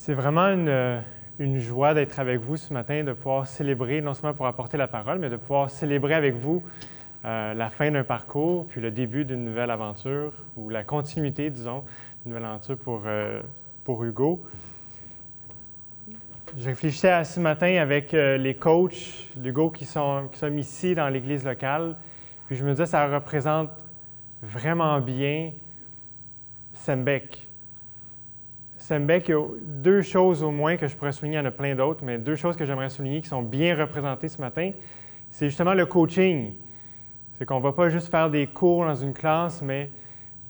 C'est vraiment une joie d'être avec vous ce matin, de pouvoir célébrer, non seulement pour apporter la parole, mais de pouvoir célébrer avec vous la fin d'un parcours, puis le début d'une nouvelle aventure, ou la continuité, disons, d'une nouvelle aventure pour Hugo. Je réfléchissais à ce matin avec les coachs d'Hugo qui sont ici dans l'église locale, puis je me disais que ça représente vraiment bien Sembec. Sembec, il y a deux choses au moins que je pourrais souligner, il y en a plein d'autres, mais deux choses que j'aimerais souligner qui sont bien représentées ce matin, c'est justement le coaching. C'est qu'on ne va pas juste faire des cours dans une classe, mais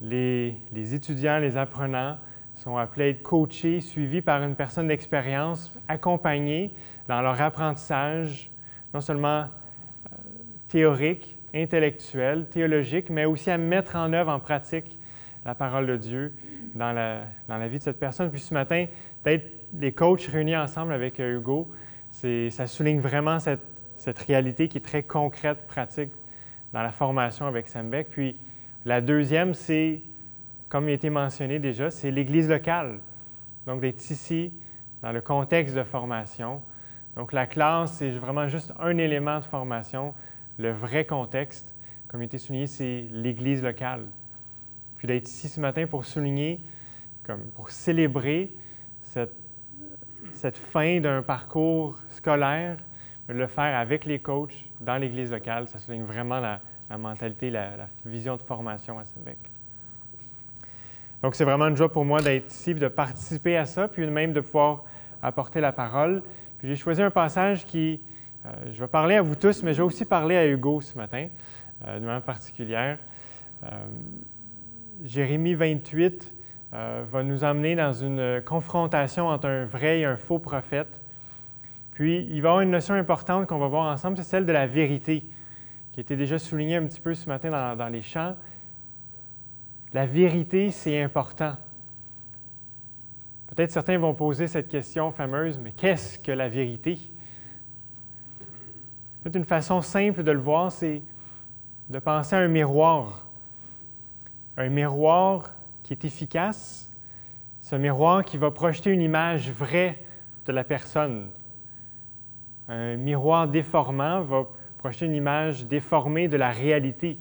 les étudiants, les apprenants sont appelés à être coachés, suivis par une personne d'expérience, accompagnés dans leur apprentissage, non seulement théorique, intellectuel, théologique, mais aussi à mettre en œuvre, en pratique, la parole de Dieu dans la vie de cette personne. Puis ce matin, d'être les coachs réunis ensemble avec Hugo, ça souligne vraiment cette réalité qui est très concrète, pratique dans la formation avec Sembec. Puis la deuxième, c'est, comme il a été mentionné déjà, c'est l'Église locale. Donc d'être ici dans le contexte de formation. Donc la classe, c'est vraiment juste un élément de formation. Le vrai contexte, comme il a été souligné, c'est l'Église locale. Puis d'être ici ce matin pour souligner, pour célébrer cette fin d'un parcours scolaire, de le faire avec les coachs dans l'Église locale, ça souligne vraiment la mentalité, la vision de formation à Sembec. Donc c'est vraiment une joie pour moi d'être ici, de participer à ça, puis même de pouvoir apporter la parole. Puis j'ai choisi un passage qui, je vais parler à vous tous, mais je vais aussi parler à Hugo ce matin, d'une manière particulière. Jérémie 28 va nous emmener dans une confrontation entre un vrai et un faux prophète. Puis, il va y avoir une notion importante qu'on va voir ensemble, c'est celle de la vérité, qui a été déjà soulignée un petit peu ce matin dans les chants. La vérité, c'est important. Peut-être certains vont poser cette question fameuse, mais qu'est-ce que la vérité? Peut-être une façon simple de le voir, c'est de penser à un miroir. Un miroir qui est efficace, c'est un miroir qui va projeter une image vraie de la personne. Un miroir déformant va projeter une image déformée de la réalité.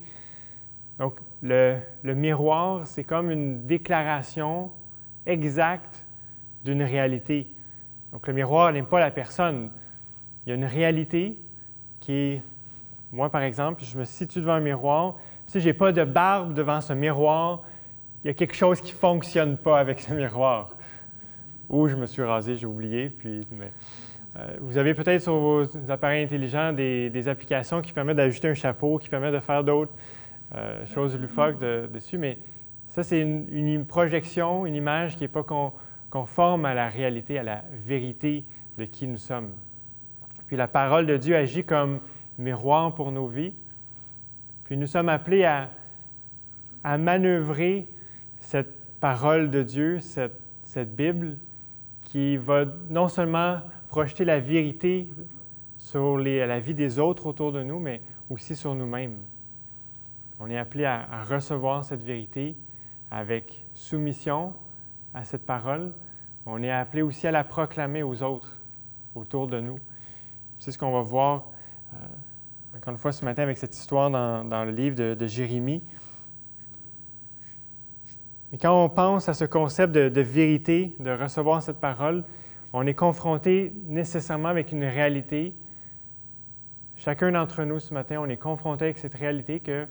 Donc, le miroir, c'est comme une déclaration exacte d'une réalité. Donc, le miroir n'aime pas la personne. Il y a une réalité qui est, moi par exemple, je me situe devant un miroir. Si je n'ai pas de barbe devant ce miroir, il y a quelque chose qui ne fonctionne pas avec ce miroir. Ou je me suis rasé, j'ai oublié. Vous avez peut-être sur vos appareils intelligents des applications qui permettent d'ajuster un chapeau, qui permettent de faire d'autres choses loufoques dessus. Mais ça, c'est une projection, une image qui n'est pas conforme à la réalité, à la vérité de qui nous sommes. Puis la parole de Dieu agit comme miroir pour nos vies. Puis nous sommes appelés à manœuvrer cette parole de Dieu, cette Bible, qui va non seulement projeter la vérité sur la vie des autres autour de nous, mais aussi sur nous-mêmes. On est appelé à recevoir cette vérité avec soumission à cette parole. On est appelé aussi à la proclamer aux autres autour de nous. C'est ce qu'on va voir encore une fois ce matin avec cette histoire dans le livre de Jérémie. Mais quand on pense à ce concept de vérité, de recevoir cette parole, on est confronté nécessairement avec une réalité. Chacun d'entre nous ce matin, on est confronté avec cette réalité que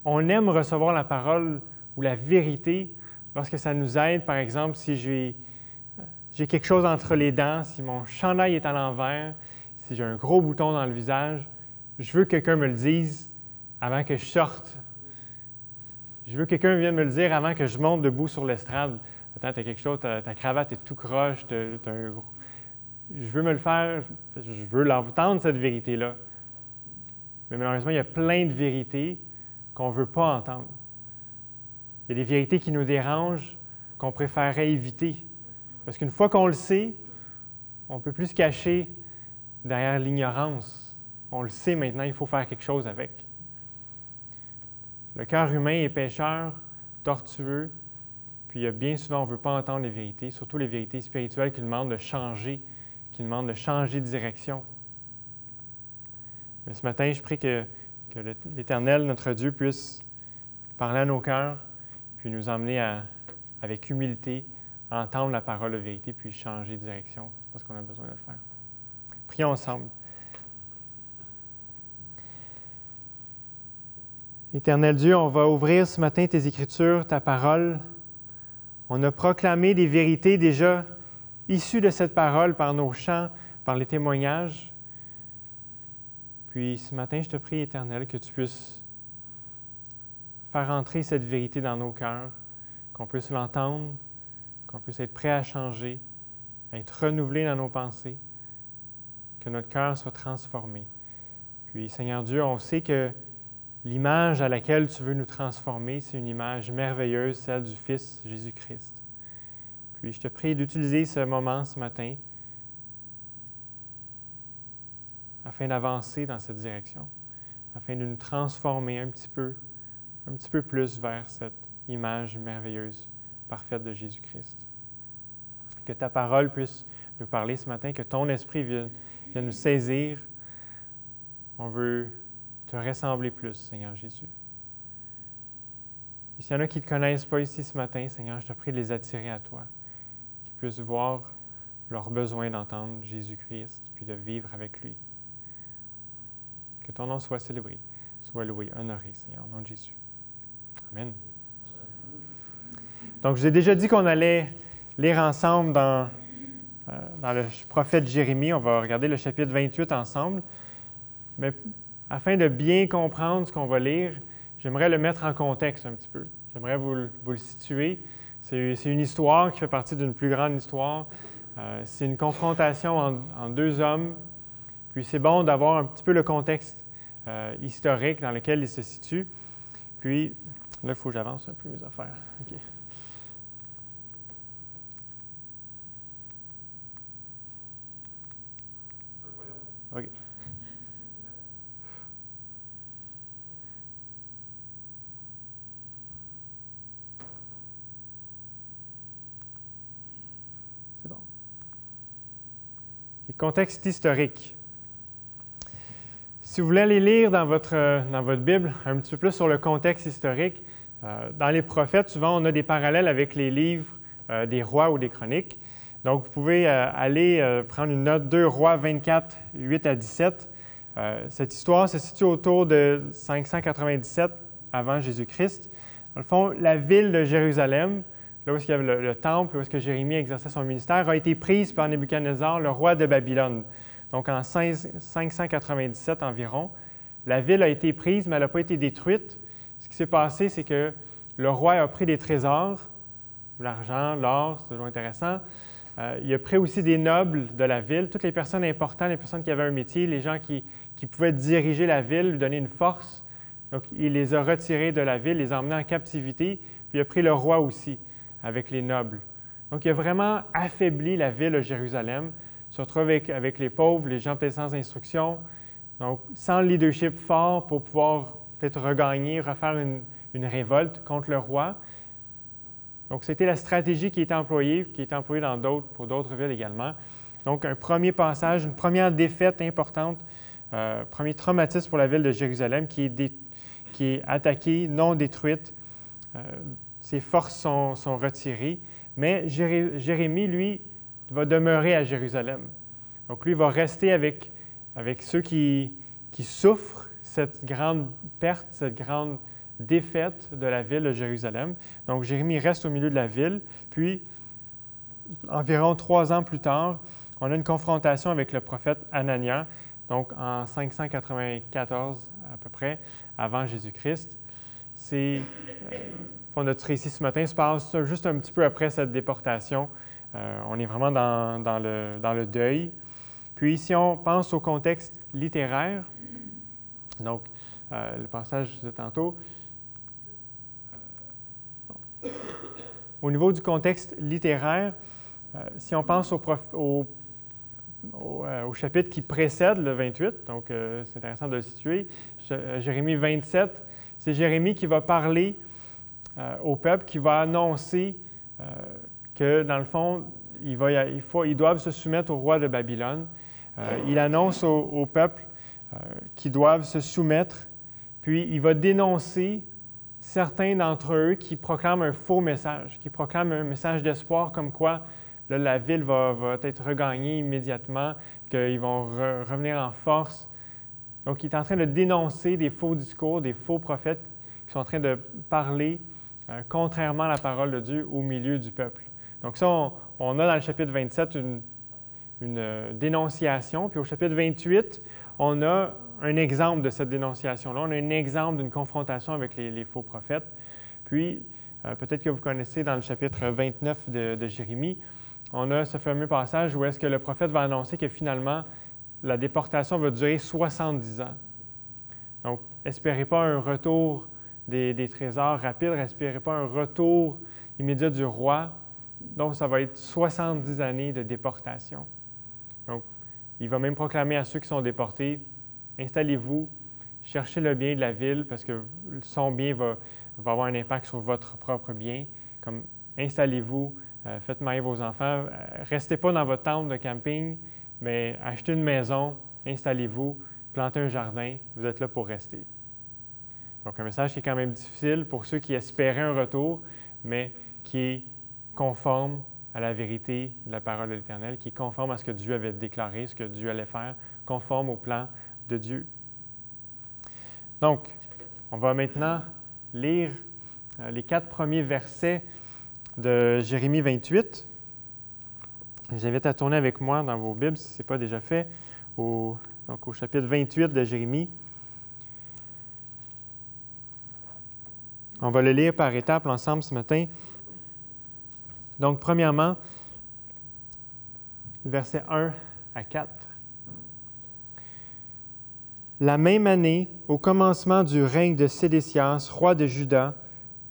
on aime recevoir la parole ou la vérité lorsque ça nous aide, par exemple, si j'ai quelque chose entre les dents, si mon chandail est à l'envers, si j'ai un gros bouton dans le visage, je veux que quelqu'un me le dise avant que je sorte. Je veux que quelqu'un vienne me le dire avant que je monte debout sur l'estrade. Attends, tu as quelque chose, ta cravate est tout croche, je veux me le faire, je veux l'entendre, cette vérité-là. Mais malheureusement, il y a plein de vérités qu'on ne veut pas entendre. Il y a des vérités qui nous dérangent, qu'on préférerait éviter. Parce qu'une fois qu'on le sait, on ne peut plus se cacher derrière l'ignorance. On le sait maintenant, il faut faire quelque chose avec. Le cœur humain est pécheur, tortueux, Puis bien souvent, on ne veut pas entendre les vérités, surtout les vérités spirituelles qui demandent de changer, de direction. Mais ce matin, je prie que l'Éternel, notre Dieu, puisse parler à nos cœurs, puis nous emmener avec humilité à entendre la parole de vérité, puis changer de direction parce qu'on a besoin de le faire. Prions ensemble. Éternel Dieu, on va ouvrir ce matin tes Écritures, ta parole. On a proclamé des vérités déjà issues de cette parole par nos chants, par les témoignages. Puis ce matin, je te prie, Éternel, que tu puisses faire entrer cette vérité dans nos cœurs, qu'on puisse l'entendre, qu'on puisse être prêt à changer, à être renouvelé dans nos pensées, que notre cœur soit transformé. Puis, Seigneur Dieu, on sait que l'image à laquelle tu veux nous transformer, c'est une image merveilleuse, celle du Fils Jésus-Christ. Puis je te prie d'utiliser ce moment ce matin afin d'avancer dans cette direction, afin de nous transformer un petit peu plus vers cette image merveilleuse, parfaite de Jésus-Christ. Que ta parole puisse nous parler ce matin, que ton esprit vienne nous saisir. On veut te ressembler plus, Seigneur Jésus. Et s'il y en a qui ne te connaissent pas ici ce matin, Seigneur, je te prie de les attirer à toi, qu'ils puissent voir leur besoin d'entendre Jésus-Christ, puis de vivre avec lui. Que ton nom soit célébré, soit loué, honoré, Seigneur, au nom de Jésus. Amen. Donc, je vous ai déjà dit qu'on allait lire ensemble dans le prophète Jérémie. On va regarder le chapitre 28 ensemble. Mais afin de bien comprendre ce qu'on va lire, j'aimerais le mettre en contexte un petit peu. J'aimerais vous le situer. C'est une histoire qui fait partie d'une plus grande histoire. C'est une confrontation en deux hommes. Puis c'est bon d'avoir un petit peu le contexte historique dans lequel ils se situent. Puis, là, il faut que j'avance un peu mes affaires. OK. OK. C'est bon. Okay. Contexte historique. Si vous voulez aller lire dans votre Bible un petit peu plus sur le contexte historique, dans les prophètes, souvent on a des parallèles avec les livres des rois ou des chroniques. Donc, vous pouvez aller prendre une note 2 Rois 24, 8 à 17. Cette histoire se situe autour de 597 avant Jésus-Christ. Dans le fond, la ville de Jérusalem, là où il y avait le temple, où est-ce que Jérémie exerçait son ministère, a été prise par Nebuchadnezzar, le roi de Babylone. Donc, en 597 environ, la ville a été prise, mais elle n'a pas été détruite. Ce qui s'est passé, c'est que le roi a pris des trésors, l'argent, l'or, c'est toujours intéressant. Il a pris aussi des nobles de la ville, toutes les personnes importantes, les personnes qui avaient un métier, les gens qui pouvaient diriger la ville, lui donner une force. Donc, il les a retirés de la ville, les a emmenés en captivité, puis il a pris le roi aussi, avec les nobles. Donc, il a vraiment affaibli la ville de Jérusalem. Il se retrouve avec les pauvres, les gens peut-être sans instruction, donc sans leadership fort pour pouvoir peut-être regagner, refaire une révolte contre le roi. Donc, c'était la stratégie qui est employée pour d'autres villes également. Donc, un premier passage, une première défaite importante, premier traumatisme pour la ville de Jérusalem qui est attaquée, non détruite. Ses forces sont retirées. Mais Jérémie, lui, va demeurer à Jérusalem. Donc, lui, va rester avec ceux qui souffrent cette grande perte, cette grande défaite de la ville de Jérusalem. Donc, Jérémie reste au milieu de la ville. Puis, environ 3 ans plus tard, on a une confrontation avec le prophète Anania, donc en 594 à peu près, avant Jésus-Christ. Notre récit ce matin se passe juste un petit peu après cette déportation. On est vraiment dans le deuil. Puis, si on pense au contexte littéraire, donc le passage de tantôt, au niveau du contexte littéraire, si on pense au chapitre qui précède le 28, donc c'est intéressant de le situer, Jérémie 27, c'est Jérémie qui va parler au peuple, qui va annoncer que dans le fond, ils doivent se soumettre au roi de Babylone. Il annonce au peuple qu'ils doivent se soumettre, puis il va dénoncer certains d'entre eux qui proclament un faux message, qui proclament un message d'espoir comme quoi là, la ville va être regagnée immédiatement, qu'ils vont revenir en force. Donc, il est en train de dénoncer des faux discours, des faux prophètes qui sont en train de parler contrairement à la parole de Dieu au milieu du peuple. Donc ça, on a dans le chapitre 27 une dénonciation, puis au chapitre 28, on a un exemple de cette dénonciation-là. On a un exemple d'une confrontation avec les faux prophètes. Puis, peut-être que vous connaissez dans le chapitre 29 de Jérémie, on a ce fameux passage où est-ce que le prophète va annoncer que finalement, la déportation va durer 70 ans. Donc, espérez pas un retour des trésors rapides, espérez pas un retour immédiat du roi. Donc, ça va être 70 années de déportation. Donc, il va même proclamer à ceux qui sont déportés, installez-vous, cherchez le bien de la ville parce que son bien va avoir un impact sur votre propre bien. Comme installez-vous, faites marier vos enfants, restez pas dans votre tente de camping, mais achetez une maison, installez-vous, plantez un jardin, vous êtes là pour rester. Donc, un message qui est quand même difficile pour ceux qui espéraient un retour, mais qui est conforme à la vérité de la parole de l'Éternel, qui est conforme à ce que Dieu avait déclaré, ce que Dieu allait faire, conforme au plan de Dieu. Donc, on va maintenant lire les 4 premiers versets de Jérémie 28. Je vous invite à tourner avec moi dans vos Bibles, si ce n'est pas déjà fait, au chapitre 28 de Jérémie. On va le lire par étapes ensemble ce matin. Donc, premièrement, versets 1 à 4. La même année, au commencement du règne de Sédécias, roi de Juda,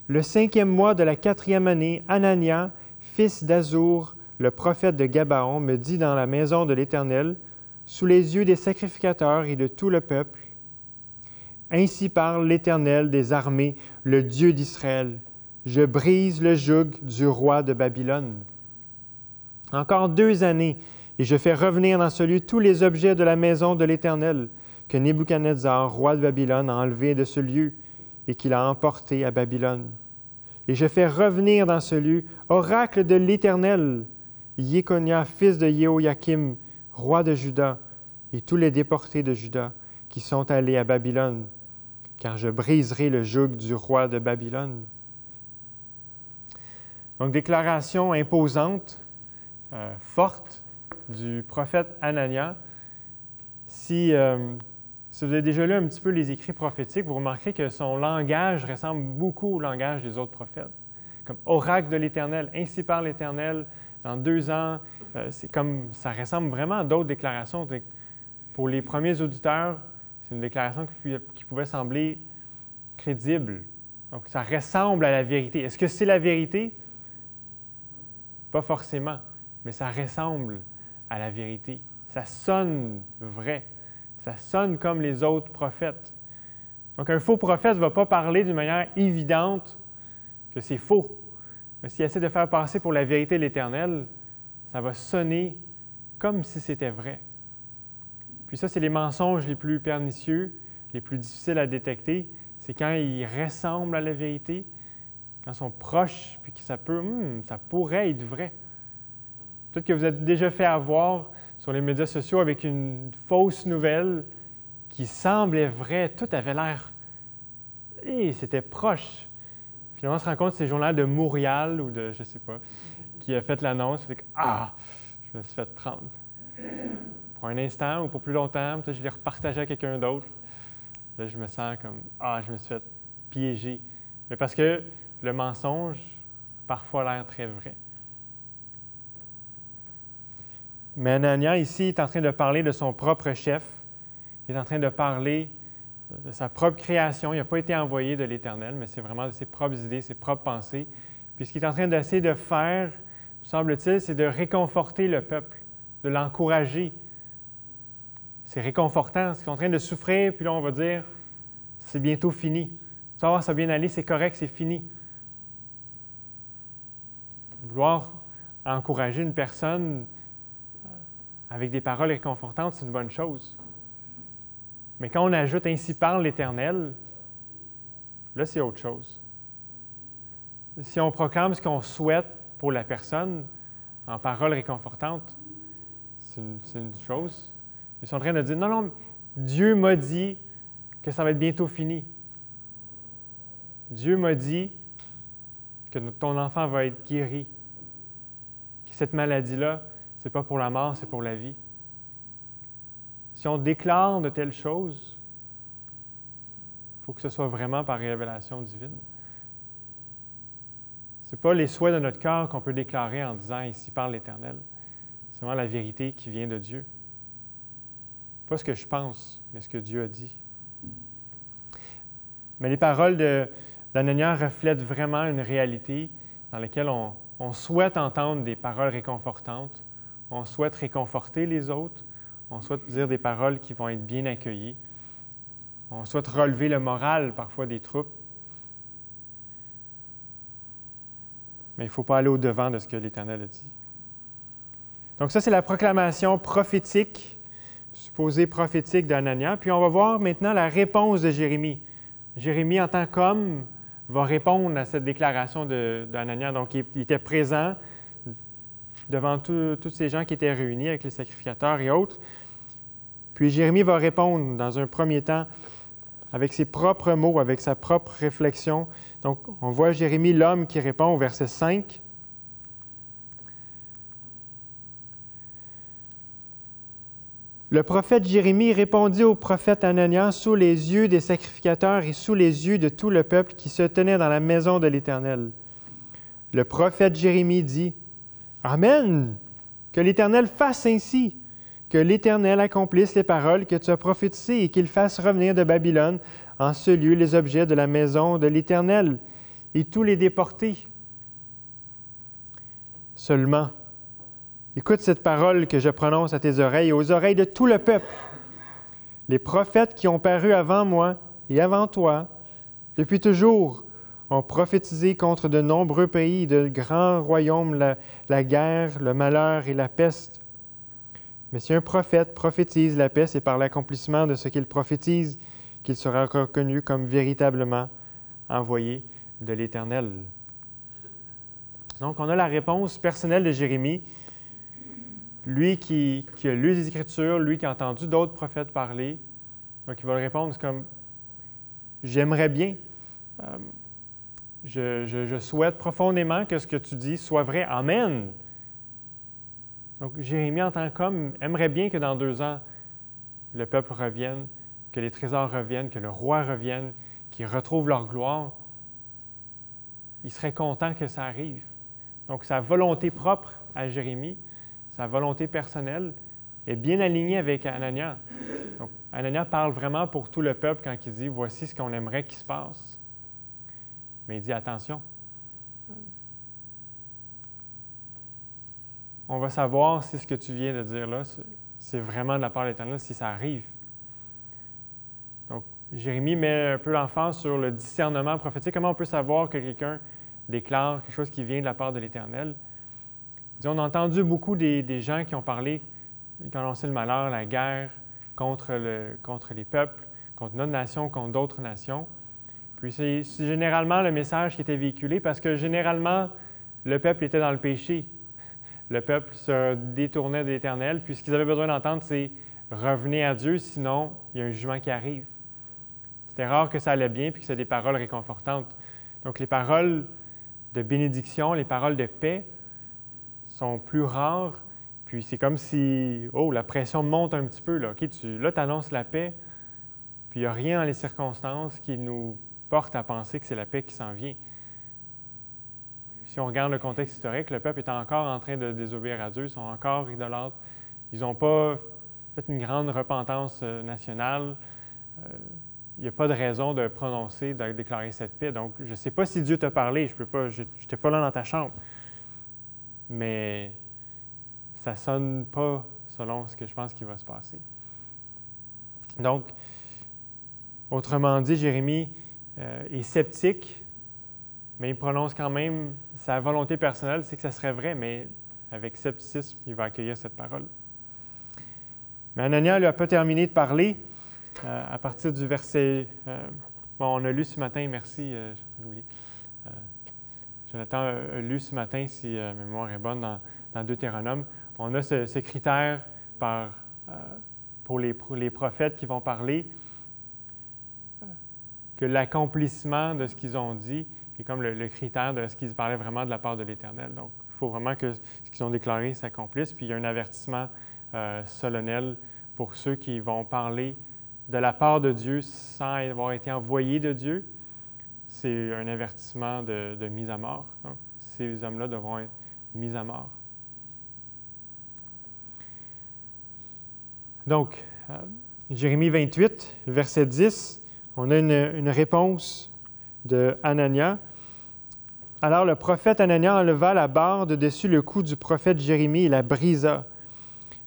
le 5e mois de la 4e année, Anania, fils d'Azur, le prophète de Gabaon, me dit dans la maison de l'Éternel, sous les yeux des sacrificateurs et de tout le peuple, « Ainsi parle l'Éternel des armées, le Dieu d'Israël. Je brise le joug du roi de Babylone. Encore 2 années, et je fais revenir dans ce lieu tous les objets de la maison de l'Éternel, que Nebuchadnezzar, roi de Babylone, a enlevés de ce lieu et qu'il a emportés à Babylone. Et je fais revenir dans ce lieu, oracle de l'Éternel, Jéconia, fils de Jéhoïakim, roi de Juda, et tous les déportés de Juda qui sont allés à Babylone, car je briserai le joug du roi de Babylone. » Donc, déclaration imposante, forte du prophète Anania. Si vous avez déjà lu un petit peu les écrits prophétiques, vous remarquerez que son langage ressemble beaucoup au langage des autres prophètes. Comme oracle de l'Éternel, ainsi parle l'Éternel, dans 2 ans, ça ressemble vraiment à d'autres déclarations. Pour les premiers auditeurs, c'est une déclaration qui pouvait sembler crédible. Donc, ça ressemble à la vérité. Est-ce que c'est la vérité? Pas forcément, mais ça ressemble à la vérité. Ça sonne vrai. Ça sonne comme les autres prophètes. Donc, un faux prophète ne va pas parler d'une manière évidente que c'est faux. Mais s'il essaie de faire passer pour la vérité de l'Éternel, ça va sonner comme si c'était vrai. Puis ça, c'est les mensonges les plus pernicieux, les plus difficiles à détecter. C'est quand ils ressemblent à la vérité, quand ils sont proches, puis que ça pourrait être vrai. Peut-être que vous êtes déjà fait avoir sur les médias sociaux avec une fausse nouvelle qui semblait vraie. Tout avait l'air... c'était proche. Finalement, on se rend compte que c'est le journal de Montréal ou de, je ne sais pas, qui a fait l'annonce. Je me suis fait prendre. Pour un instant ou pour plus longtemps, peut-être que je l'ai repartagé à quelqu'un d'autre. Là, je me sens comme, je me suis fait piéger. Mais parce que le mensonge, parfois, a l'air très vrai. Mais Anania, ici, est en train de parler de son propre chef. Il est en train de parler de sa propre création. Il n'a pas été envoyé de l'Éternel, mais c'est vraiment de ses propres idées, ses propres pensées. Puis ce qu'il est en train d'essayer de faire, semble-t-il, c'est de réconforter le peuple, de l'encourager. C'est réconfortant. Ils sont en train de souffrir, puis là, on va dire, c'est bientôt fini. Tu vas voir, ça va bien aller, c'est correct, c'est fini. vouloir encourager une personne avec des paroles réconfortantes, c'est une bonne chose. Mais quand on ajoute « Ainsi parle l'Éternel », là, c'est autre chose. Si on proclame ce qu'on souhaite pour la personne en paroles réconfortantes, c'est une chose. Ils sont en train de dire « Non, non, Dieu m'a dit que ça va être bientôt fini. Dieu m'a dit que ton enfant va être guéri. Que cette maladie-là, ce n'est pas pour la mort, c'est pour la vie. » Si on déclare de telles choses, il faut que ce soit vraiment par révélation divine. Ce n'est pas les souhaits de notre cœur qu'on peut déclarer en disant « Ici parle l'Éternel ». C'est vraiment la vérité qui vient de Dieu. Pas ce que je pense, mais ce que Dieu a dit. Mais les paroles d'Anania reflètent vraiment une réalité dans laquelle on souhaite entendre des paroles réconfortantes, on souhaite réconforter les autres, on souhaite dire des paroles qui vont être bien accueillies, on souhaite relever le moral parfois des troupes. Mais il ne faut pas aller au-devant de ce que l'Éternel a dit. Donc ça, c'est la proclamation prophétique, supposée prophétique d'Anania. Puis on va voir maintenant la réponse de Jérémie. Jérémie, en tant qu'homme, va répondre à cette déclaration d'Anania. Donc il était présent devant tous ces gens qui étaient réunis avec les sacrificateurs et autres. Puis Jérémie va répondre dans un premier temps avec ses propres mots, avec sa propre réflexion. Donc, on voit Jérémie, l'homme, qui répond au verset 5. Le prophète Jérémie répondit au prophète Anania sous les yeux des sacrificateurs et sous les yeux de tout le peuple qui se tenait dans la maison de l'Éternel. Le prophète Jérémie dit, « Amen! Que l'Éternel fasse ainsi! Que l'Éternel accomplisse les paroles que tu as prophétisées et qu'il fasse revenir de Babylone en ce lieu les objets de la maison de l'Éternel et tous les déportés. Seulement, écoute cette parole que je prononce à tes oreilles et aux oreilles de tout le peuple. Les prophètes qui ont paru avant moi et avant toi, depuis toujours, ont prophétisé contre de nombreux pays, de grands royaumes, la guerre, le malheur et la peste. Mais si un prophète prophétise la paix, c'est par l'accomplissement de ce qu'il prophétise qu'il sera reconnu comme véritablement envoyé de l'Éternel. » Donc, on a la réponse personnelle de Jérémie, lui qui a lu les Écritures, lui qui a entendu d'autres prophètes parler. Donc, il va répondre comme « J'aimerais bien, je souhaite profondément que ce que tu dis soit vrai. Amen. » Donc, Jérémie, en tant qu'homme, aimerait bien que dans 2 ans, le peuple revienne, que les trésors reviennent, que le roi revienne, qu'ils retrouvent leur gloire. Il serait content que ça arrive. Donc, sa volonté propre à Jérémie, sa volonté personnelle, est bien alignée avec Anania. Donc, Anania parle vraiment pour tout le peuple quand il dit « Voici ce qu'on aimerait qu'il se passe ». Mais il dit « Attention ». On va savoir si ce que tu viens de dire là, c'est vraiment de la part de l'Éternel, si ça arrive. Donc, Jérémie met un peu l'emphase sur le discernement prophétique. Comment on peut savoir que quelqu'un déclare quelque chose qui vient de la part de l'Éternel? On a entendu beaucoup des gens qui ont parlé, qui ont annoncé le malheur, la guerre contre les peuples, contre notre nation, contre d'autres nations. Puis c'est généralement le message qui était véhiculé parce que généralement, le peuple était dans le péché. Le peuple se détournait de l'Éternel, puis ce qu'ils avaient besoin d'entendre, c'est « revenez à Dieu, sinon il y a un jugement qui arrive ». C'était rare que ça allait bien, puis que c'est des paroles réconfortantes. Donc les paroles de bénédiction, les paroles de paix sont plus rares, puis c'est comme si, oh, la pression monte un petit peu, là. OK, tu annonces la paix, puis il n'y a rien dans les circonstances qui nous porte à penser que c'est la paix qui s'en vient. Si on regarde le contexte historique, le peuple est encore en train de désobéir à Dieu, ils sont encore idolâtres. Ils n'ont pas fait une grande repentance nationale. Il n'y a pas de raison de prononcer, de déclarer cette paix. Donc, je ne sais pas si Dieu t'a parlé, je n'étais pas là dans ta chambre. Mais ça ne sonne pas selon ce que je pense qu'il va se passer. Donc, autrement dit, Jérémie est sceptique mais il prononce quand même sa volonté personnelle, c'est que ça serait vrai, mais avec scepticisme, il va accueillir cette parole. Mais Anania n'a pas terminé de parler à partir du verset... on a lu ce matin, merci, Jonathan a lu ce matin, si ma mémoire est bonne, dans Deutéronome. On a ce critère pour les prophètes qui vont parler, que l'accomplissement de ce qu'ils ont dit est comme le critère de ce qu'ils parlaient vraiment de la part de l'Éternel. Donc, il faut vraiment que ce qu'ils ont déclaré s'accomplisse. Puis, il y a un avertissement solennel pour ceux qui vont parler de la part de Dieu sans avoir été envoyés de Dieu. C'est un avertissement de mise à mort. Donc, ces hommes-là devront être mis à mort. Donc, Jérémie 28, verset 10, on a une réponse de Anania. Alors le prophète Anania enleva la barre de dessus le cou du prophète Jérémie et la brisa.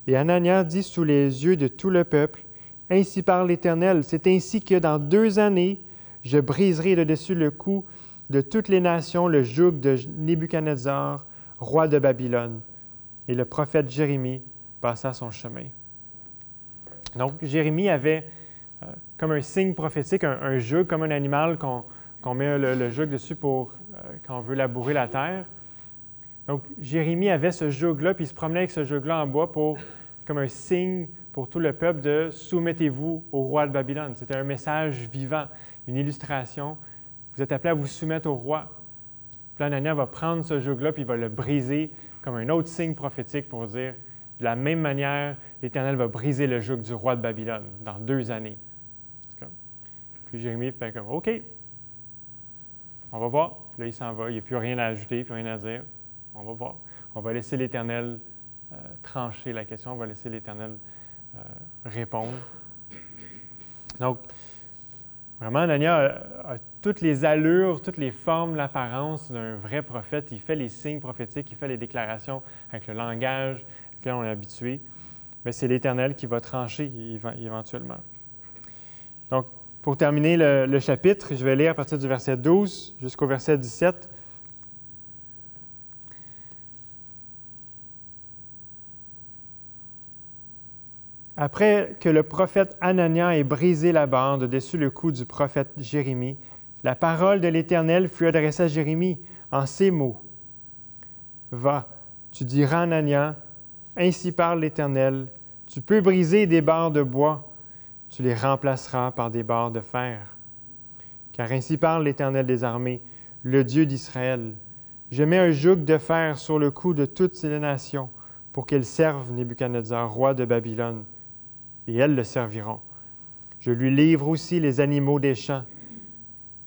Et Anania dit sous les yeux de tout le peuple, « Ainsi parle l'Éternel, c'est ainsi que dans 2 années, je briserai de dessus le cou de toutes les nations le joug de Nebuchadnezzar, roi de Babylone. » Et le prophète Jérémie passa son chemin. Donc, Jérémie avait comme un signe prophétique, un joug, comme un animal qu'on met le joug dessus pour quand on veut labourer la terre. Donc, Jérémie avait ce joug-là, puis il se promenait avec ce joug-là en bois comme un signe pour tout le peuple de « Soumettez-vous au roi de Babylone ». C'était un message vivant, une illustration. Vous êtes appelés à vous soumettre au roi. Puis Anania va prendre ce joug-là, puis il va le briser comme un autre signe prophétique pour dire de la même manière, l'Éternel va briser le joug du roi de Babylone dans 2 années. Puis Jérémie fait comme « OK, on va voir ». Là, il s'en va, il n'y a plus rien à ajouter, plus rien à dire. On va voir. On va laisser l'Éternel trancher la question, on va laisser l'Éternel répondre. Donc, vraiment, Anania a toutes les allures, toutes les formes, l'apparence d'un vrai prophète. Il fait les signes prophétiques, il fait les déclarations avec le langage auquel on est habitué. Mais c'est l'Éternel qui va trancher éventuellement. Donc, pour terminer le chapitre, je vais lire à partir du verset 12 jusqu'au verset 17. Après que le prophète Anania ait brisé la bande dessus le cou du prophète Jérémie, la parole de l'Éternel fut adressée à Jérémie en ces mots. « Va, tu diras à Anania, ainsi parle l'Éternel, tu peux briser des barres de bois, tu les remplaceras par des barres de fer. Car ainsi parle l'Éternel des armées, le Dieu d'Israël. Je mets un joug de fer sur le cou de toutes ces nations pour qu'elles servent Nebuchadnezzar, roi de Babylone, et elles le serviront. Je lui livre aussi les animaux des champs. »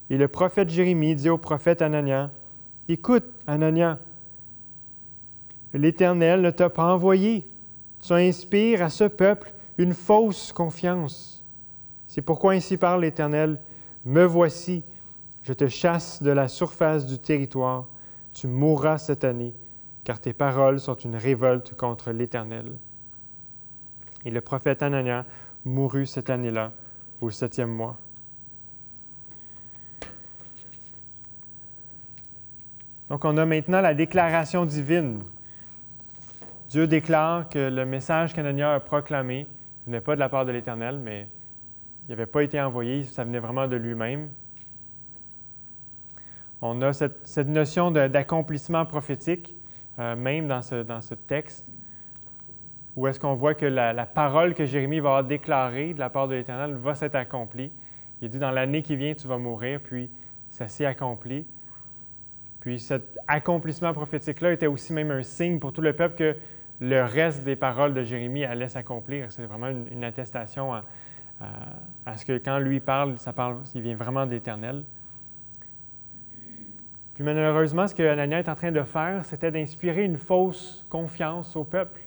Et le prophète Jérémie dit au prophète Anania, « Écoute, Anania, l'Éternel ne t'a pas envoyé. Tu inspires à ce peuple une fausse confiance. C'est pourquoi ainsi parle l'Éternel, « Me voici, je te chasse de la surface du territoire. Tu mourras cette année, car tes paroles sont une révolte contre l'Éternel. » Et le prophète Anania mourut cette année-là, au 7e mois. Donc, on a maintenant la déclaration divine. Dieu déclare que le message qu'Anania a proclamé ne venait pas de la part de l'Éternel, mais il n'avait pas été envoyé, ça venait vraiment de lui-même. On a cette notion d'accomplissement prophétique, même dans ce texte, où est-ce qu'on voit que la parole que Jérémie va avoir déclarée de la part de l'Éternel va s'être accomplie. Il dit, dans l'année qui vient, tu vas mourir, puis ça s'est accompli. Puis cet accomplissement prophétique-là était aussi même un signe pour tout le peuple que le reste des paroles de Jérémie allait s'accomplir. C'est vraiment une attestation à ce que quand lui parle, il vient vraiment de l'Éternel. Puis malheureusement, ce que Anania est en train de faire, c'était d'inspirer une fausse confiance au peuple.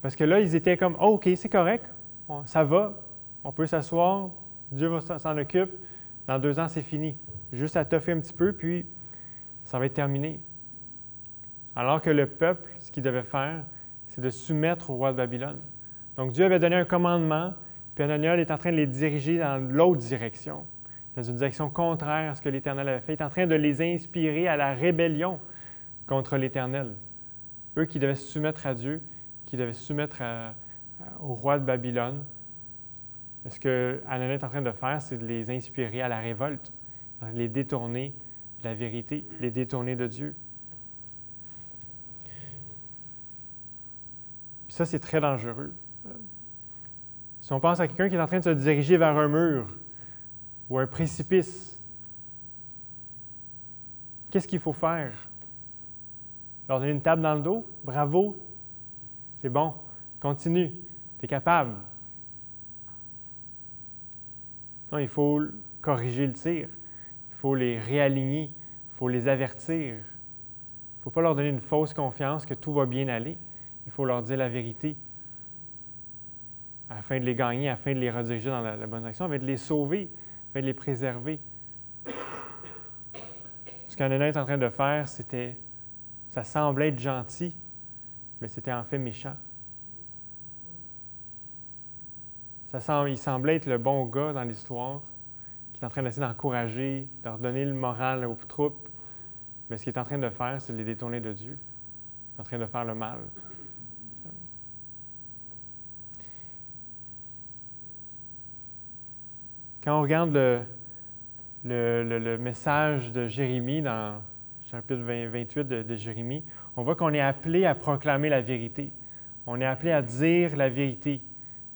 Parce que là, ils étaient comme « Oh, OK, c'est correct, ça va, on peut s'asseoir, Dieu s'en occupe, dans 2 ans, c'est fini. Juste à toffer un petit peu, puis ça va être terminé. » Alors que le peuple, ce qu'il devait faire, c'est de soumettre au roi de Babylone. Donc Dieu avait donné un commandement, puis Anania est en train de les diriger dans l'autre direction. dans une direction contraire à ce que l'Éternel avait fait. Il est en train de les inspirer à la rébellion contre l'Éternel. Eux qui devaient se soumettre à Dieu, qui devaient se soumettre au roi de Babylone. Et ce que Hananiah est en train de faire, c'est de les inspirer à la révolte, de les détourner de la vérité, les détourner de Dieu. Puis ça, c'est très dangereux. Si on pense à quelqu'un qui est en train de se diriger vers un mur ou un précipice, qu'est-ce qu'il faut faire? Leur donner une table dans le dos? Bravo! C'est bon. Continue. Tu es capable. Non, il faut corriger le tir. Il faut les réaligner. Il faut les avertir. Il ne faut pas leur donner une fausse confiance que tout va bien aller. Il faut leur dire la vérité afin de les gagner, afin de les rediriger dans la bonne direction, afin de les sauver, afin de les préserver. Ce qu'Hananiah est en train de faire, ça semblait être gentil, mais c'était en fait méchant. Il semblait être le bon gars dans l'histoire, qui est en train d'essayer d'encourager, de leur donner le moral aux troupes, mais ce qu'il est en train de faire, c'est de les détourner de Dieu. Il est en train de faire le mal. Quand on regarde le message de Jérémie dans le chapitre 28 de Jérémie, on voit qu'on est appelé à proclamer la vérité. On est appelé à dire la vérité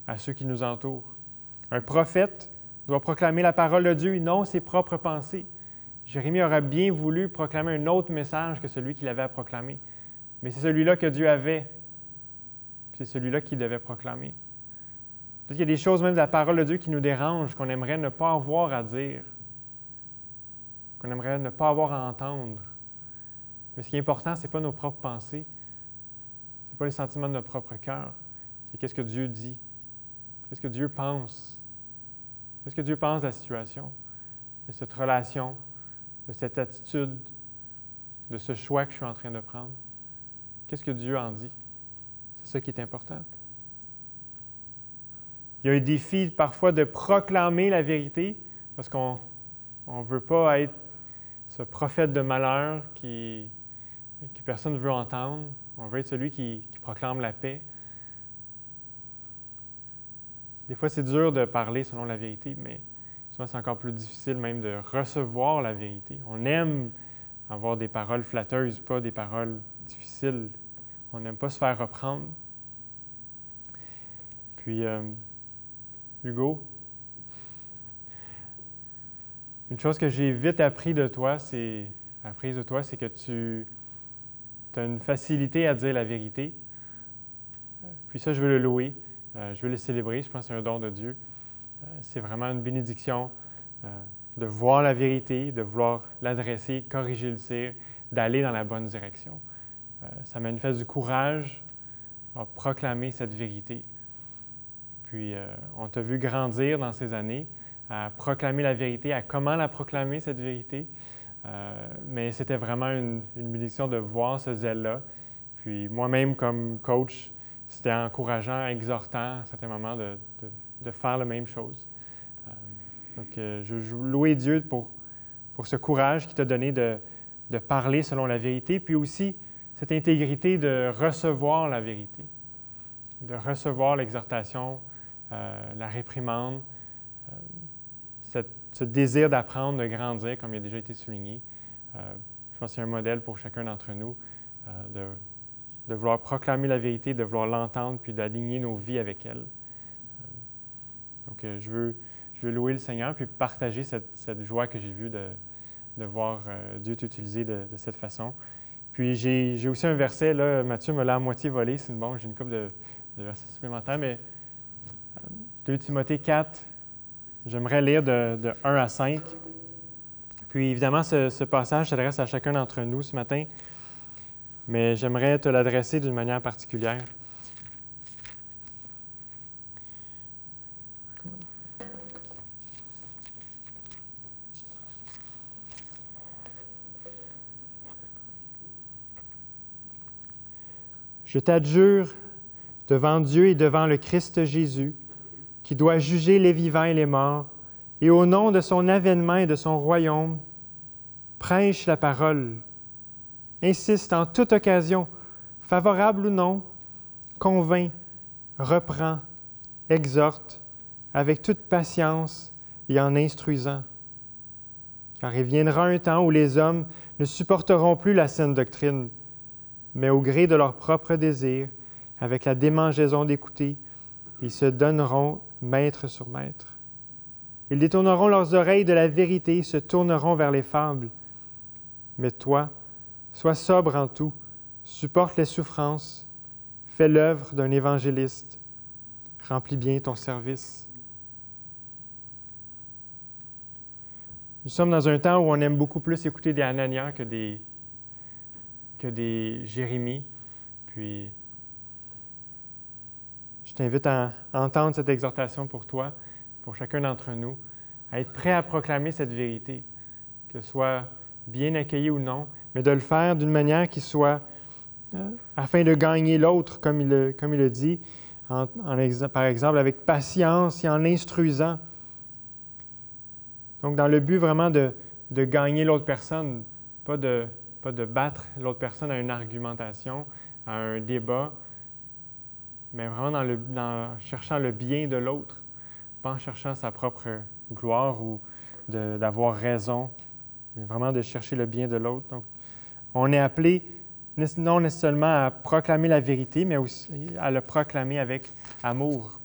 à ceux qui nous entourent. Un prophète doit proclamer la parole de Dieu et non ses propres pensées. Jérémie aurait bien voulu proclamer un autre message que celui qu'il avait à proclamer. Mais c'est celui-là que Dieu avait. C'est celui-là qu'il devait proclamer. Peut-être qu'il y a des choses même de la parole de Dieu qui nous dérangent, qu'on aimerait ne pas avoir à dire, qu'on aimerait ne pas avoir à entendre. Mais ce qui est important, ce n'est pas nos propres pensées, ce n'est pas les sentiments de notre propre cœur, c'est qu'est-ce que Dieu dit, qu'est-ce que Dieu pense, qu'est-ce que Dieu pense de la situation, de cette relation, de cette attitude, de ce choix que je suis en train de prendre. Qu'est-ce que Dieu en dit? C'est ça qui est important. Il y a un défi parfois de proclamer la vérité parce qu'on ne veut pas être ce prophète de malheur que personne ne veut entendre. On veut être celui qui proclame la paix. Des fois, c'est dur de parler selon la vérité, mais souvent, c'est encore plus difficile même de recevoir la vérité. On aime avoir des paroles flatteuses, pas des paroles difficiles. On n'aime pas se faire reprendre. Puis, Hugo, une chose que j'ai vite appris de toi, c'est que tu as une facilité à dire la vérité. Puis ça, je veux le louer, je veux le célébrer. Je pense que c'est un don de Dieu. C'est vraiment une bénédiction de voir la vérité, de vouloir l'adresser, corriger le tir, d'aller dans la bonne direction. Ça manifeste du courage à proclamer cette vérité. Puis, on t'a vu grandir dans ces années, à proclamer la vérité, à comment la proclamer, cette vérité. Mais c'était vraiment une bénédiction de voir ce zèle-là. Puis, moi-même, comme coach, c'était encourageant, exhortant à certains moments de faire la même chose. Donc, je veux louer Dieu pour ce courage qu'il t'a donné de parler selon la vérité, puis aussi cette intégrité de recevoir la vérité, de recevoir l'exhortation, la réprimande, ce désir d'apprendre, de grandir, comme il a déjà été souligné. Je pense que c'est un modèle pour chacun d'entre nous de vouloir proclamer la vérité, de vouloir l'entendre, puis d'aligner nos vies avec elle. Donc, je veux louer le Seigneur, puis partager cette joie que j'ai vue de voir Dieu t'utiliser de cette façon. Puis, j'ai aussi un verset, là, Matthieu me l'a à moitié volé, c'est bon, j'ai une couple de versets supplémentaires, mais 2 Timothée 4, j'aimerais lire de 1 à 5. Puis évidemment, ce passage s'adresse à chacun d'entre nous ce matin, mais j'aimerais te l'adresser d'une manière particulière. Je t'adjure devant Dieu et devant le Christ Jésus, qui doit juger les vivants et les morts, et au nom de son avènement et de son royaume, prêche la parole, insiste en toute occasion, favorable ou non, convainc, reprend, exhorte, avec toute patience et en instruisant. Car il viendra un temps où les hommes ne supporteront plus la saine doctrine, mais au gré de leurs propres désirs, avec la démangeaison d'écouter, ils se donneront maître sur maître. Ils détourneront leurs oreilles de la vérité, se tourneront vers les fables. Mais toi, sois sobre en tout, supporte les souffrances, fais l'œuvre d'un évangéliste, remplis bien ton service. Nous sommes dans un temps où on aime beaucoup plus écouter des Ananias que des Jérémie. Puis, je t'invite à entendre cette exhortation pour toi, pour chacun d'entre nous, à être prêt à proclamer cette vérité, que ce soit bien accueilli ou non, mais de le faire d'une manière qui soit afin de gagner l'autre, comme il le dit, par exemple, avec patience et en instruisant. Donc, dans le but vraiment de gagner l'autre personne, pas de battre l'autre personne à une argumentation, à un débat, mais vraiment dans cherchant le bien de l'autre, pas en cherchant sa propre gloire ou d'avoir raison, mais vraiment de chercher le bien de l'autre. Donc, on est appelé non seulement à proclamer la vérité, mais aussi à le proclamer avec amour.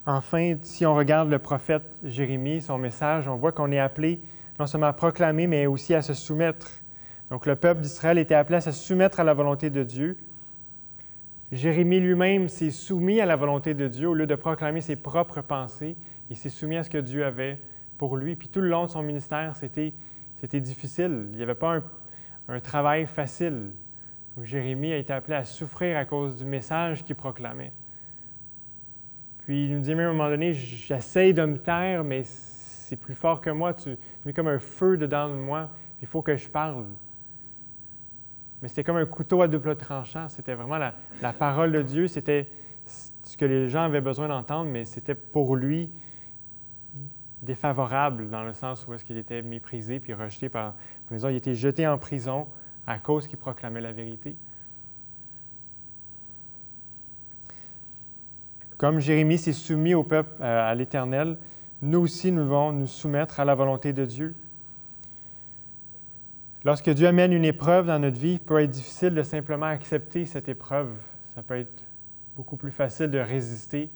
Enfin, si on regarde le prophète Jérémie, son message, on voit qu'on est appelé non seulement à proclamer, mais aussi à se soumettre. Donc, le peuple d'Israël était appelé à se soumettre à la volonté de Dieu. Jérémie lui-même s'est soumis à la volonté de Dieu au lieu de proclamer ses propres pensées. Il s'est soumis à ce que Dieu avait pour lui. Puis tout le long de son ministère, c'était difficile. Il n'y avait pas un travail facile. Donc, Jérémie a été appelé à souffrir à cause du message qu'il proclamait. Puis il nous dit même à un moment donné, j'essaye de me taire, mais c'est plus fort que moi. Tu mets comme un feu dedans de moi, puis il faut que je parle. Mais c'était comme un couteau à double tranchant. C'était vraiment la parole de Dieu. C'était ce que les gens avaient besoin d'entendre, mais c'était pour lui défavorable dans le sens où est-ce qu'il était méprisé puis rejeté par les autres. Il était jeté en prison à cause qu'il proclamait la vérité. Comme Jérémie s'est soumis au peuple, à l'Éternel, nous aussi, nous devons nous soumettre à la volonté de Dieu. Lorsque Dieu amène une épreuve dans notre vie, il peut être difficile de simplement accepter cette épreuve. Ça peut être beaucoup plus facile de résister.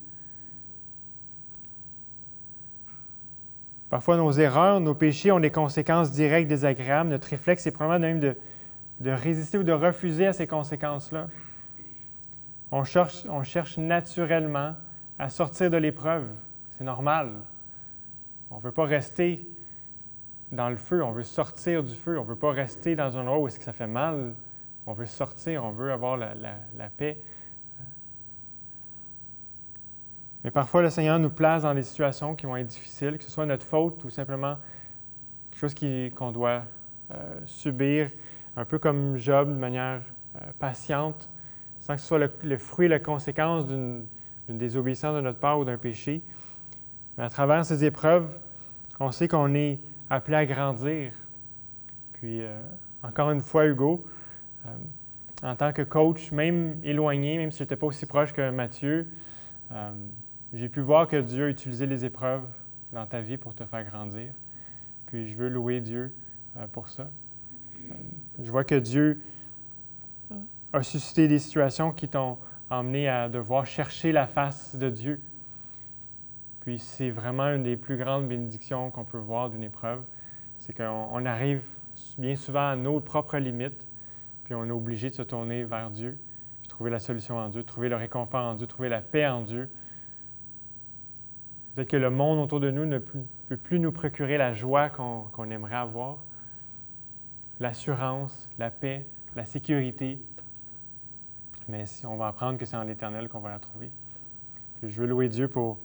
Parfois, nos erreurs, nos péchés ont des conséquences directes désagréables. Notre réflexe est probablement même de résister ou de refuser à ces conséquences-là. On cherche naturellement à sortir de l'épreuve. C'est normal. On ne veut pas rester dans le feu, on veut sortir du feu. On ne veut pas rester dans un endroit où est-ce que ça fait mal. On veut sortir, on veut avoir la paix. Mais parfois, le Seigneur nous place dans des situations qui vont être difficiles, que ce soit notre faute ou simplement quelque chose qu'on doit subir, un peu comme Job, de manière patiente, sans que ce soit le fruit et la conséquence d'une désobéissance de notre part ou d'un péché. Mais à travers ces épreuves, on sait qu'on est appelé à grandir. Puis, encore une fois, Hugo, en tant que coach, même éloigné, même si je n'étais pas aussi proche que Mathieu, j'ai pu voir que Dieu a utilisé les épreuves dans ta vie pour te faire grandir. Puis, je veux louer Dieu pour ça. Je vois que Dieu a suscité des situations qui t'ont emmené à devoir chercher la face de Dieu. Puis c'est vraiment une des plus grandes bénédictions qu'on peut voir d'une épreuve, c'est qu'on arrive bien souvent à nos propres limites, puis on est obligé de se tourner vers Dieu, puis trouver la solution en Dieu, trouver le réconfort en Dieu, trouver la paix en Dieu. Peut-être que le monde autour de nous ne peut plus nous procurer la joie qu'on aimerait avoir, l'assurance, la paix, la sécurité. Mais on va apprendre que c'est en l'Éternel qu'on va la trouver. Puis je veux louer Dieu pour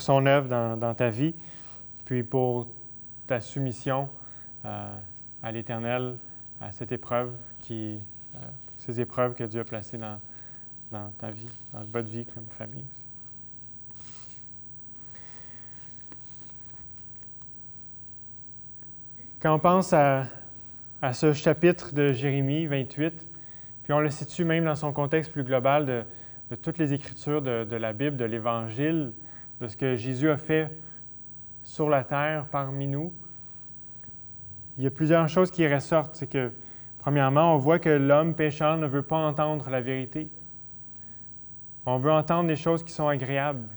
son œuvre dans ta vie, puis pour ta soumission à l'Éternel, à cette épreuve, ces épreuves que Dieu a placées dans ta vie, dans votre vie comme famille aussi. Quand on pense à ce chapitre de Jérémie 28, puis on le situe même dans son contexte plus global de toutes les Écritures de la Bible, de l'Évangile, de ce que Jésus a fait sur la terre parmi nous, il y a plusieurs choses qui ressortent. C'est que, premièrement, on voit que l'homme pécheur ne veut pas entendre la vérité. On veut entendre des choses qui sont agréables.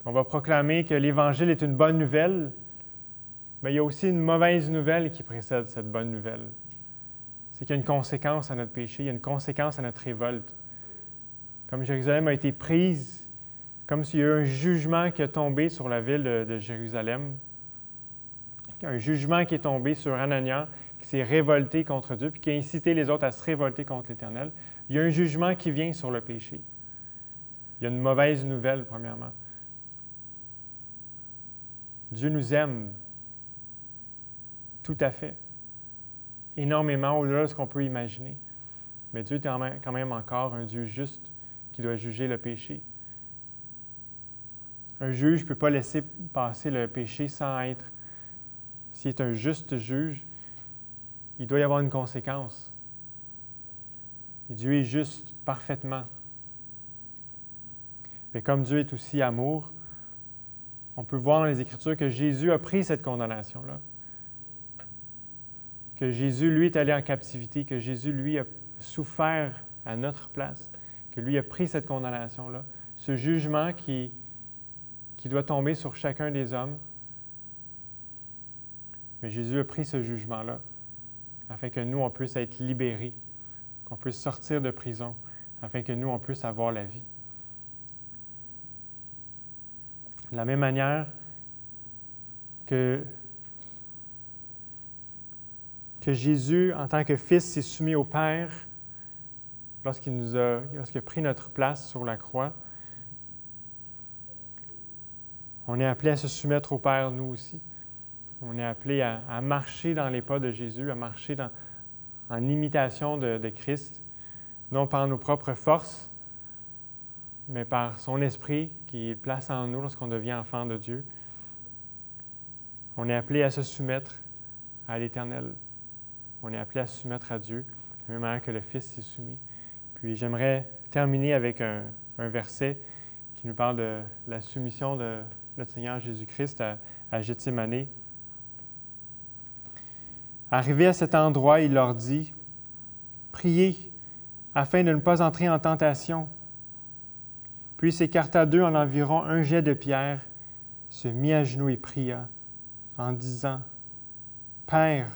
On va proclamer que l'Évangile est une bonne nouvelle, mais il y a aussi une mauvaise nouvelle qui précède cette bonne nouvelle. C'est qu'il y a une conséquence à notre péché, il y a une conséquence à notre révolte. Comme Jérusalem a été prise, comme s'il y a eu un jugement qui est tombé sur la ville de Jérusalem, un jugement qui est tombé sur Ananias, qui s'est révolté contre Dieu, puis qui a incité les autres à se révolter contre l'Éternel. Il y a un jugement qui vient sur le péché. Il y a une mauvaise nouvelle, premièrement. Dieu nous aime tout à fait, énormément au-delà de ce qu'on peut imaginer. Mais Dieu est quand même encore un Dieu juste qui doit juger le péché. Un juge ne peut pas laisser passer le péché sans être. S'il est un juste juge, il doit y avoir une conséquence. Et Dieu est juste parfaitement. Mais comme Dieu est aussi amour, on peut voir dans les Écritures que Jésus a pris cette condamnation-là. Que Jésus, lui, est allé en captivité, que Jésus, lui, a souffert à notre place, que lui a pris cette condamnation-là, ce jugement qui doit tomber sur chacun des hommes. Mais Jésus a pris ce jugement-là afin que nous, on puisse être libérés, qu'on puisse sortir de prison, afin que nous, on puisse avoir la vie. De la même manière que Jésus, en tant que Fils, s'est soumis au Père lorsqu'il a pris notre place sur la croix, on est appelé à se soumettre au Père, nous aussi. On est appelé à marcher dans les pas de Jésus, à marcher en imitation de Christ, non par nos propres forces, mais par son Esprit qui place en nous lorsqu'on devient enfant de Dieu. On est appelé à se soumettre à l'Éternel. On est appelé à se soumettre à Dieu, de la même manière que le Fils s'est soumis. Puis j'aimerais terminer avec un verset qui nous parle de la soumission de notre Seigneur Jésus-Christ à Gethsémani. Arrivé à cet endroit, il leur dit, « Priez, afin de ne pas entrer en tentation. » Puis il s'écarta d'eux en environ un jet de pierre, se mit à genoux et pria, en disant, « Père,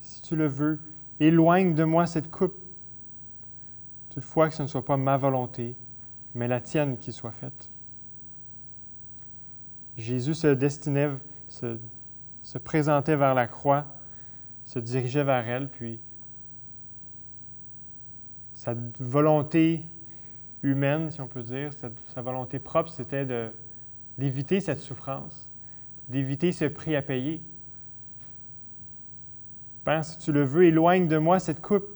si tu le veux, éloigne de moi cette coupe. Toutefois que ce ne soit pas ma volonté, mais la tienne qui soit faite. » Jésus se présentait vers la croix, se dirigeait vers elle, puis sa volonté humaine, si on peut dire, sa volonté propre, c'était d'éviter cette souffrance, d'éviter ce prix à payer. Père, si tu le veux, éloigne de moi cette coupe.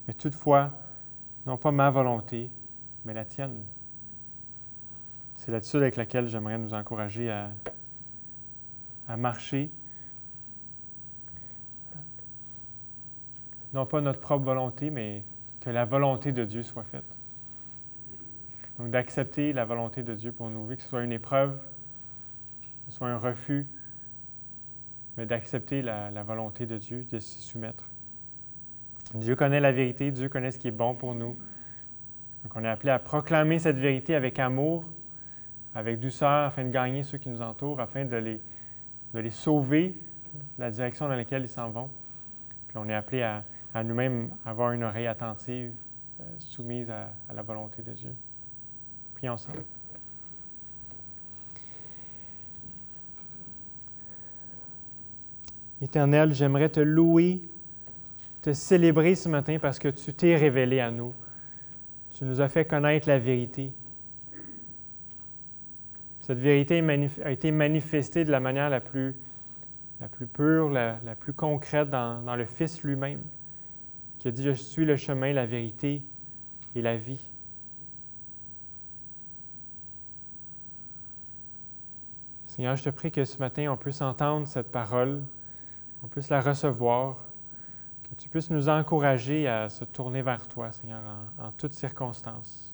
Mais toutefois, non pas ma volonté, mais la tienne. C'est l'attitude avec laquelle j'aimerais nous encourager à marcher. Non pas notre propre volonté, mais que la volonté de Dieu soit faite. Donc d'accepter la volonté de Dieu pour nos vies, que ce soit une épreuve, que ce soit un refus, mais d'accepter la volonté de Dieu, de s'y soumettre. Dieu connaît la vérité, Dieu connaît ce qui est bon pour nous. Donc on est appelé à proclamer cette vérité avec amour, avec douceur, afin de gagner ceux qui nous entourent, afin de les sauver de la direction dans laquelle ils s'en vont. Puis on est appelé à nous-mêmes avoir une oreille attentive, soumise à la volonté de Dieu. Prions ensemble. Éternel, j'aimerais te louer, te célébrer ce matin parce que tu t'es révélé à nous. Tu nous as fait connaître la vérité. Cette vérité a été manifestée de la manière la plus pure, la plus concrète dans le Fils lui-même, qui a dit « Je suis le chemin, la vérité et la vie ». Seigneur, je te prie que ce matin, on puisse entendre cette parole, on puisse la recevoir, que tu puisses nous encourager à se tourner vers toi, Seigneur, en toutes circonstances.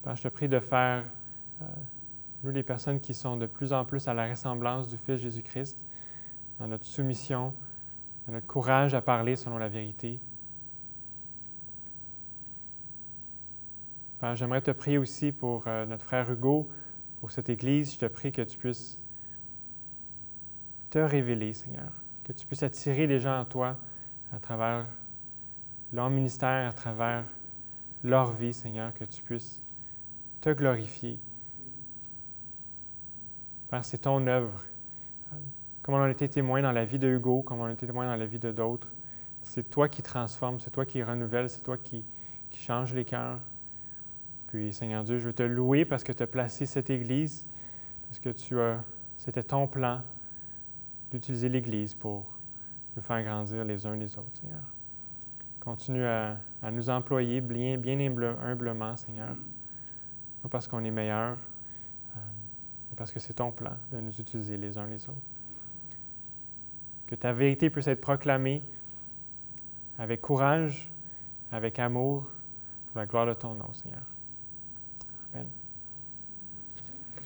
Père, je te prie de faire, nous, les personnes qui sont de plus en plus à la ressemblance du Fils Jésus-Christ, dans notre soumission, dans notre courage à parler selon la vérité. Père, j'aimerais te prier aussi pour notre frère Hugo, pour cette Église. Je te prie que tu puisses te révéler, Seigneur, que tu puisses attirer les gens à toi à travers leur ministère, à travers leur vie, Seigneur, que tu puisses te glorifier. Père, c'est ton œuvre. Comme on a été témoin dans la vie de Hugo, comme on a été témoin dans la vie de d'autres, c'est toi qui transformes, c'est toi qui renouvelles, c'est toi qui change les cœurs. Puis, Seigneur Dieu, je veux te louer parce que tu as placé cette Église, parce que c'était ton plan d'utiliser l'Église pour nous faire grandir les uns les autres, Seigneur. Continue à nous employer bien humblement, Seigneur. Non parce qu'on est meilleurs, mais parce que c'est ton plan de nous utiliser les uns les autres. Que ta vérité puisse être proclamée avec courage, avec amour, pour la gloire de ton nom, Seigneur.